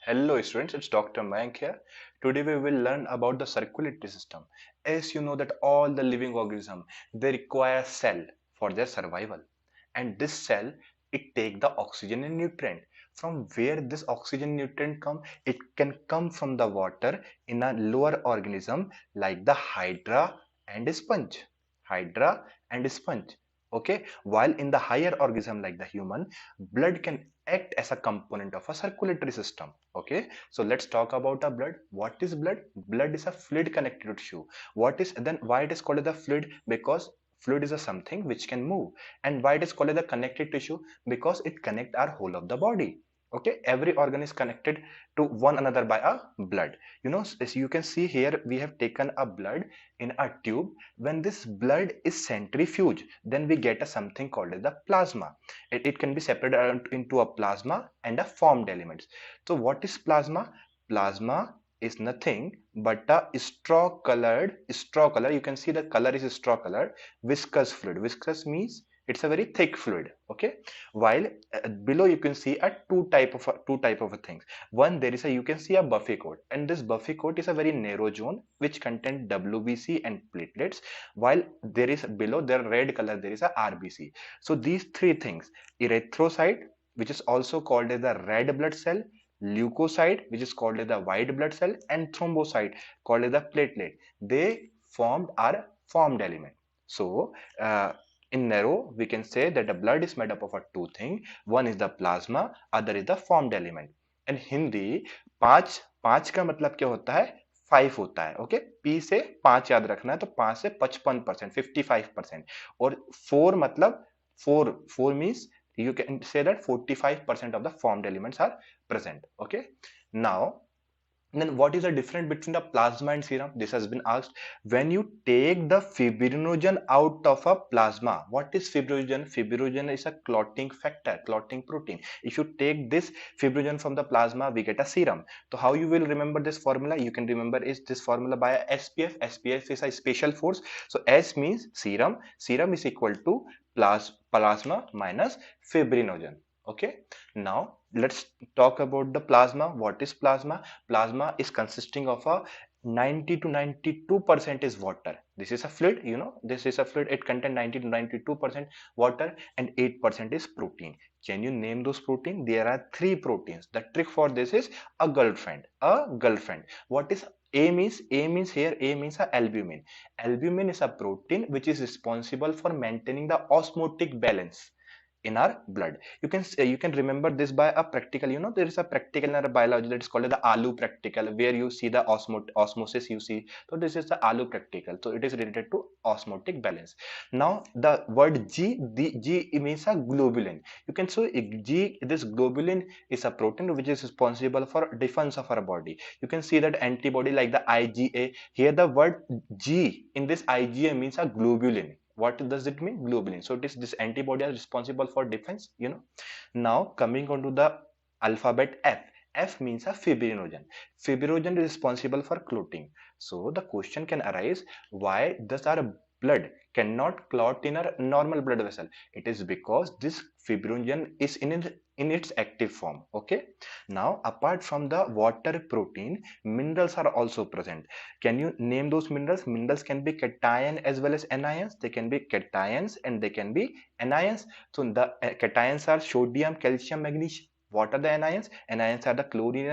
Hello students, it's Dr. Mayank here. Today we will learn about the circulatory system. As you know that all the living organisms, they require cell for their survival. And this cell, it take the oxygen and nutrient. From where this oxygen nutrient come? It can come from the water in a lower organism like the hydra and sponge. Hydra and sponge. Okay, while in the higher organism like the human, blood can act as a component of a circulatory system. Okay, so let's talk about a blood. What is blood? Blood is a fluid connected to tissue. What is then why it is called as a fluid? Because fluid is a something which can move. And why it is called as a connected tissue? Because it connect our whole of the body. Okay, every organ is connected to one another by a blood. As you can see here, we have taken a blood in a tube. When this blood is centrifuge, then we get a something called as the plasma. It can be separated into a plasma and a formed elements. So what is plasma? Plasma is nothing but a straw color. You can see the color is straw color, viscous fluid. Viscous means it's a very thick fluid. Okay, while below you can see a two type of things. One, there is a, you can see a Buffet coat, and this Buffet coat is a very narrow zone which contains WBC and platelets, while there is below the red color there is a RBC. So these three things: erythrocyte, which is also called as the red blood cell, leukocyte, which is called as the white blood cell, and thrombocyte, called as the platelet, they formed element. So in narrow, we can say that the blood is made up of a two thing. One is the plasma, other is the formed element. And Hindi पांच पांच का मतलब क्या होता है? 5 होता है. Okay, P से 5 याद रखना है, तो 5 से 55%, 55%. और 4 मतलब 4 means you can say that 45% of the formed elements are present. Okay, now then what is the difference between the plasma and serum? This has been asked. When you take the fibrinogen out of a plasma, what is fibrinogen? Fibrinogen is a clotting factor, clotting protein. If you take this fibrinogen from the plasma, we get a serum. So how you will remember this formula? You can remember is this formula by SPF. SPF is a special force. So S means serum. Serum is equal to plasma minus fibrinogen. Okay, now let's talk about the plasma. What is plasma? Plasma is consisting of a 90 to 92% is water. This is a fluid, this is a fluid. It contains 90 to 92% water and 8% is protein. Can you name those protein? There are 3 proteins. The trick for this is a girlfriend. What is A means? A means here, A means a albumin. Albumin is a protein which is responsible for maintaining the osmotic balance in our blood. You can remember this by a practical. There is a practical in our biology that is called the ALU practical, where you see the osmosis you see. So this is the ALU practical, so it is related to osmotic balance. Now the word G means a globulin. You can say this globulin is a protein which is responsible for defense of our body. You can see that antibody like the IgA. Here the word G in this IgA means a globulin. What does it mean? Globulin. So it is this antibody are responsible for defense. Now coming on to the alphabet F. F means a fibrinogen. Fibrinogen is responsible for clotting. So the question can arise, why does our blood cannot clot in a normal blood vessel? It is because this fibrinogen is in its active form. Okay, now apart from the water, protein, minerals are also present. Can you name those minerals? Minerals can be cation as well as anions. They can be cations and they can be anions. So the cations are sodium, calcium, magnesium. What are the anions? Anions are the chlorine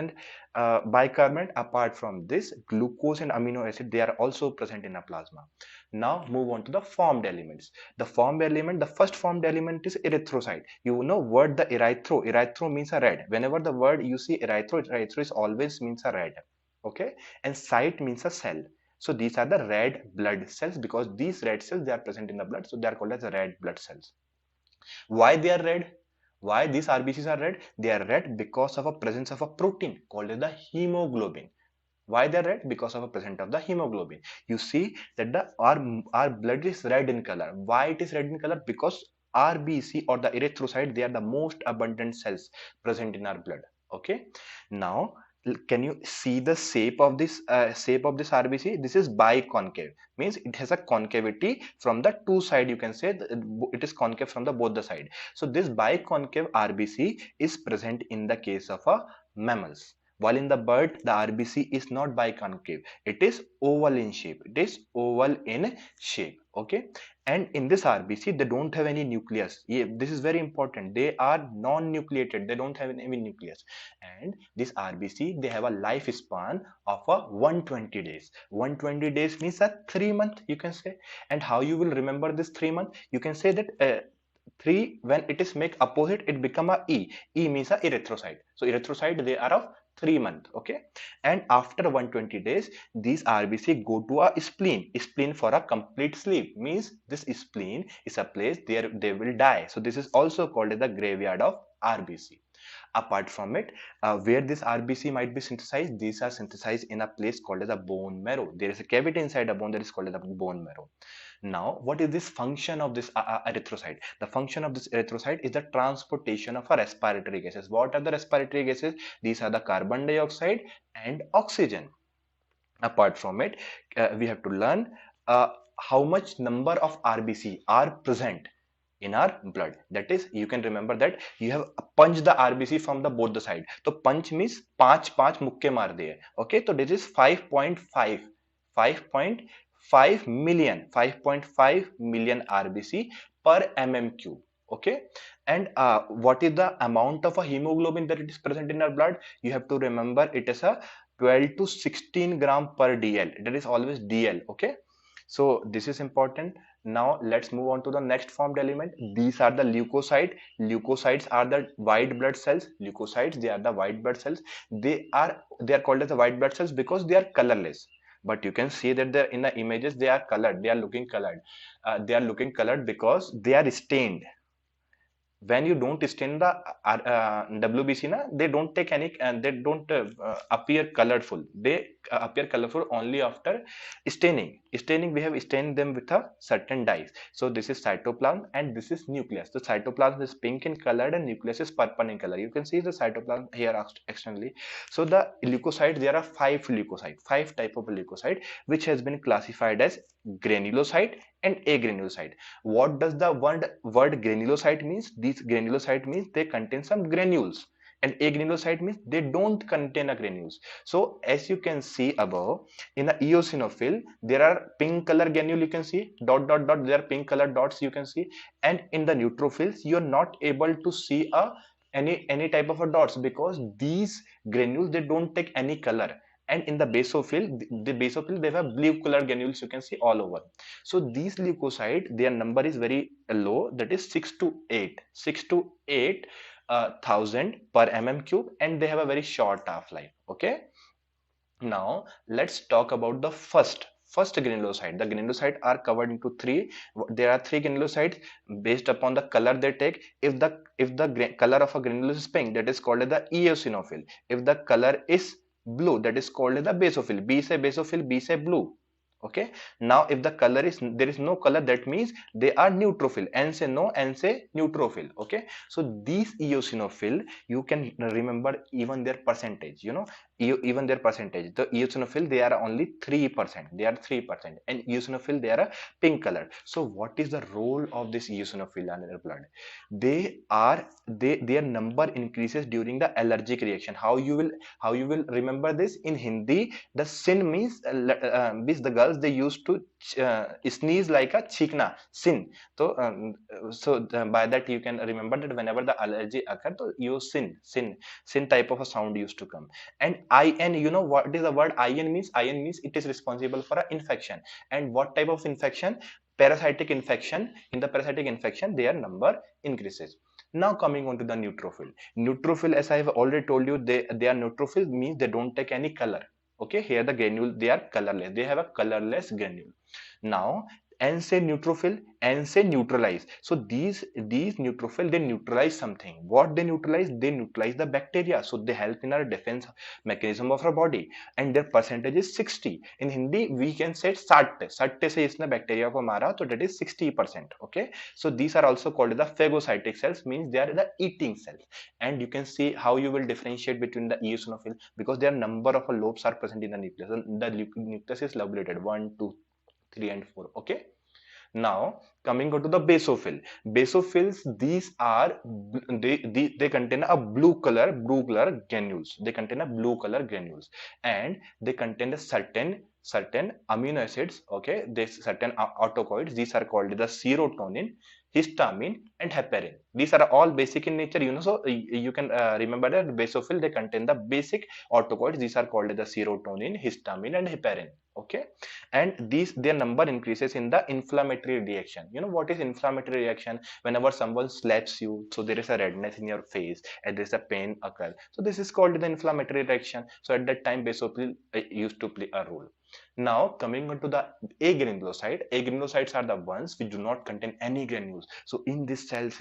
and bicarbonate. Apart from this, glucose and amino acid, they are also present in a plasma. Now move on to the formed elements. The first formed element is erythrocyte. You know word the erythro. Erythro means a red. Whenever the word you see erythro is always means a red. Okay, and cyte means a cell. So these are the red blood cells, because these red cells, they are present in the blood, so they are called as red blood cells. Why they are red? Why these RBCs are red? They are red because of a presence of a protein called as the hemoglobin. Why they are red? Because of a presence of the hemoglobin. You see that our blood is red in color. Why it is red in color? Because RBC or the erythrocyte, they are the most abundant cells present in our blood. Okay, now can you see the shape of this RBC? This is biconcave, means it has a concavity from the two side. You can say it is concave from the both the side. So this biconcave RBC is present in the case of mammals. while in the bird the RBC is not biconcave, it is oval in shape, it is oval in shape. Okay, and in this RBC they don't have any nucleus. Yeah, this is very important, they are non-nucleated, they don't have any nucleus. And this RBC, they have a lifespan of a 120 days. 120 days means a 3 month, you can say. And how you will remember this 3 month? You can say that 3, when it is make opposite, it become a E means a erythrocyte. So erythrocyte, they are of 3 months. Okay, and after 120 days these RBC go to a spleen for a complete sleep. Means this spleen is a place there they will die. So this is also called as the graveyard of RBC. Apart from it, where this RBC might be synthesized, these are synthesized in a place called as a bone marrow. There is a cavity inside a bone that is called as a bone marrow. Now, what is this function of this erythrocyte? The function of this erythrocyte is the transportation of a respiratory gases. What are the respiratory gases? These are the carbon dioxide and oxygen. Apart from it, we have to learn how much number of RBC are present in our blood. That is, you can remember that you have punched the RBC from the both the side. So punch means 5 मुक्के मार दिए. Okay, so this is 5.5 million, 5.5 million RBC per mm cube. Okay, and what is the amount of a hemoglobin that it is present in our blood? You have to remember it is a 12 to 16 gram per DL. That is always DL. Okay, so this is important. Now let's move on to the next formed element. These are the leukocyte. Leukocytes are the white blood cells. Leukocytes, they are the white blood cells. They are called as the white blood cells because they are colorless. But you can see that they're in the images they are colored. They are looking colored. They are looking colored because they are stained. When you don't stain the WBC, they don't take any, and they don't appear colorful. They appear colorful only after staining. Staining, we have stained them with a certain dyes. So this is cytoplasm and this is nucleus. The cytoplasm is pink in color and nucleus is purple in color. You can see the cytoplasm here externally. So the leukocytes, there are 5 leukocytes, 5 type of leukocyte, which has been classified as granulocyte and agranulocyte. What does the word granulocyte means? These granulocyte means they contain some granules, and agranulocyte means they don't contain a granules. So as you can see above, in a eosinophil there are pink color granule, you can see dot dot dot, there are pink color dots you can see, and in the neutrophils you are not able to see any type of a dots because these granules, they don't take any color. And in the basophil, they have blue color granules, you can see all over. So these leukocytes, their number is very low, that is 6 to 8 thousand per mm cube, and they have a very short half-life. Okay, now let's talk about the first granulocyte. The granulocyte are covered into 3. There are 3 granulocytes based upon the color they take. If the color of a granule is pink, that is called as the eosinophil. If the color is blue, that is called as the basophil. B say basophil, B say blue. Okay, now if the color is, there is no color, that means they are neutrophil. N say no, N say neutrophil. Okay, so these eosinophil, you can remember even their percentage, even their percentage. The eosinophil, they are only 3%, they are 3%, and eosinophil, they are a pink color. So what is the role of this eosinophil in their blood? Their number increases during the allergic reaction. How you will remember this? In Hindi, the sin means the girls, they used to sneeze like a chikna, sin. So by that you can remember that whenever the allergy occurs, so you sin type of a sound used to come. And IN, what is the word IN means? IN means it is responsible for an infection. And what type of infection? Parasitic infection. In the parasitic infection, their number increases. Now coming on to the neutrophil. Neutrophil, as I have already told you, they are neutrophil, means they don't take any color. Okay, here the granule, they are colorless. They have a colorless granule. Now N say neutrophil, N say neutralize. So these neutrophil, they neutralize something. What they neutralize? They neutralize the bacteria. So they help in our defense mechanism of our body. And their percentage is 60. In Hindi, we can say 60. 60 से इसने bacteria को मारा, so that is 60%. Okay. So these are also called the phagocytic cells, means they are the eating cells. And you can see how you will differentiate between the eosinophil, because their number of lobes are present in the nucleus. And the nucleus is lobulated 1, 2, 3 and 4. Okay, Now coming on to the basophil. Basophils, these are they contain a blue color granules. They contain a blue color granules, and they contain a certain amino acids. Okay, this certain autocoids. These are called the serotonin, histamine, and heparin. These are all basic in nature. So you can remember that basophil, they contain the basic autocoids. These are called the serotonin, histamine, and heparin. Okay, and these their number increases in the inflammatory reaction. What is inflammatory reaction? Whenever someone slaps you, so there is a redness in your face and there is a pain occur, so this is called the inflammatory reaction. So at that time basophil used to play a role. Now coming on to the agranulocytes are the ones which do not contain any granules. So in this cells,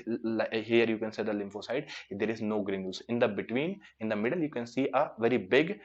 here you can see the lymphocyte, there is no granules. In the between, in the middle, you can see a very big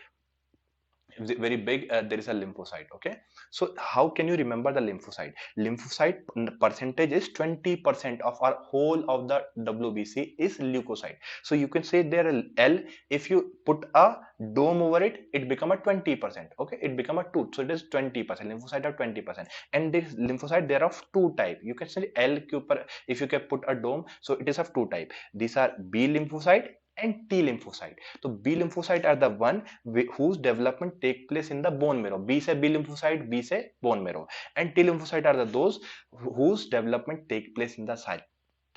there is a lymphocyte. Okay, so how can you remember the lymphocyte percentage is 20% of our whole of the WBC is leukocyte. So you can say there L, if you put a dome over it, it become a 20%. Okay, it become a 2, so it is 20%. Lymphocyte are 20%, and this lymphocyte, there are of two type. You can say L cupar, if you can put a dome, so it is of two type. These are B lymphocyte and T lymphocyte. So B lymphocyte are the one whose development take place in the bone marrow. B say B lymphocyte, B say bone marrow, and T lymphocyte are the those whose development take place in the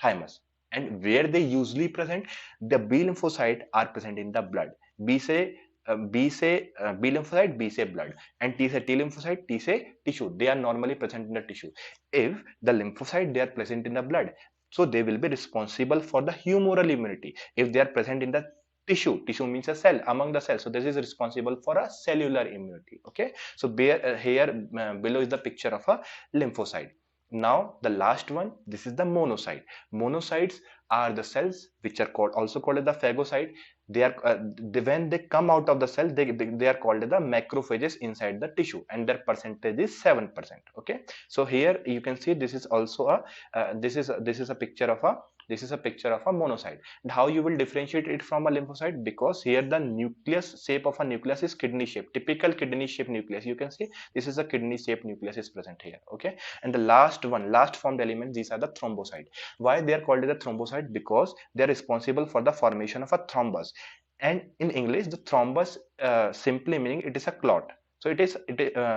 thymus. And where they usually present, the B lymphocyte are present in the blood. B say B lymphocyte, B say blood, and T say T lymphocyte, T say tissue. They are normally present in the tissue. If the lymphocyte, they are present in the blood, so they will be responsible for the humoral immunity. If they are present in the tissue means a cell, among the cells, so this is responsible for a cellular immunity. Okay, so here below is the picture of a lymphocyte. Now the last one, this is the monocyte. Monocytes are the cells which are also called as the phagocyte. They are when they come out of the cell, they are called as the macrophages inside the tissue, and their percentage is 7%. Okay, so here you can see this is also a this is a picture of a monocyte. And how you will differentiate it from a lymphocyte? Because here the nucleus shape of a nucleus is kidney shape, typical kidney shape nucleus. You can see this is a kidney shape nucleus is present here. Okay, and the last formed element, these are the thrombocyte. Why they are called as a thrombocyte? Because they are responsible for the formation of a thrombus. And in English, the thrombus simply meaning it is a clot. So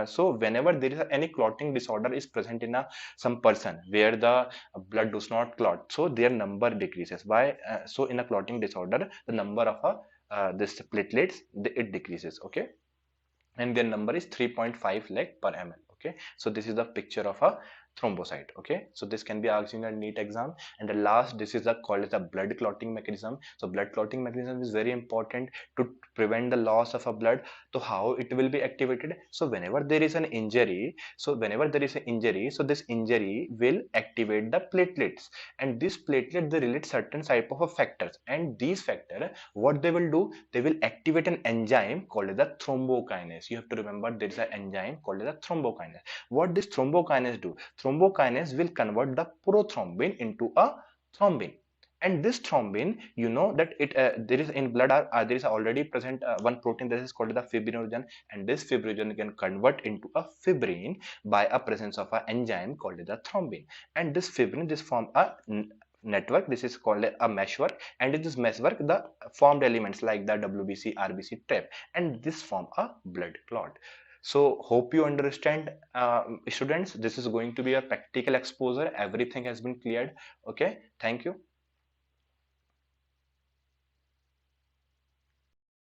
so whenever there is any clotting disorder is present in some person where the blood does not clot, so their number decreases. Why? So in a clotting disorder, the number of this platelets, it decreases. Okay, and their number is 3.5 lakh per ml. Okay, so this is the picture of a thrombocyte. Okay, so this can be asked in a NEET exam. And the last, this is called as a blood clotting mechanism. So blood clotting mechanism is very important to prevent the loss of a blood. So how it will be activated? So whenever there is an injury, so this injury will activate the platelets, and this platelet, they relate certain type of factors, and these factor, what they will do, they will activate an enzyme called as the thrombokinase. You have to remember there is an enzyme called as the thrombokinase. What this thrombokinase do? Thrombokinase will convert the prothrombin into a thrombin. And this thrombin, you know that it there is in blood there is already present one protein that is called the fibrinogen, and this fibrinogen can convert into a fibrin by a presence of an enzyme called the thrombin. And this fibrin, this form a network, this is called a meshwork, and in this meshwork the formed elements like the WBC, RBC trap, and this form a blood clot. So hope you understand, students. This is going to be a practical exposure. Everything has been cleared. Okay, thank you.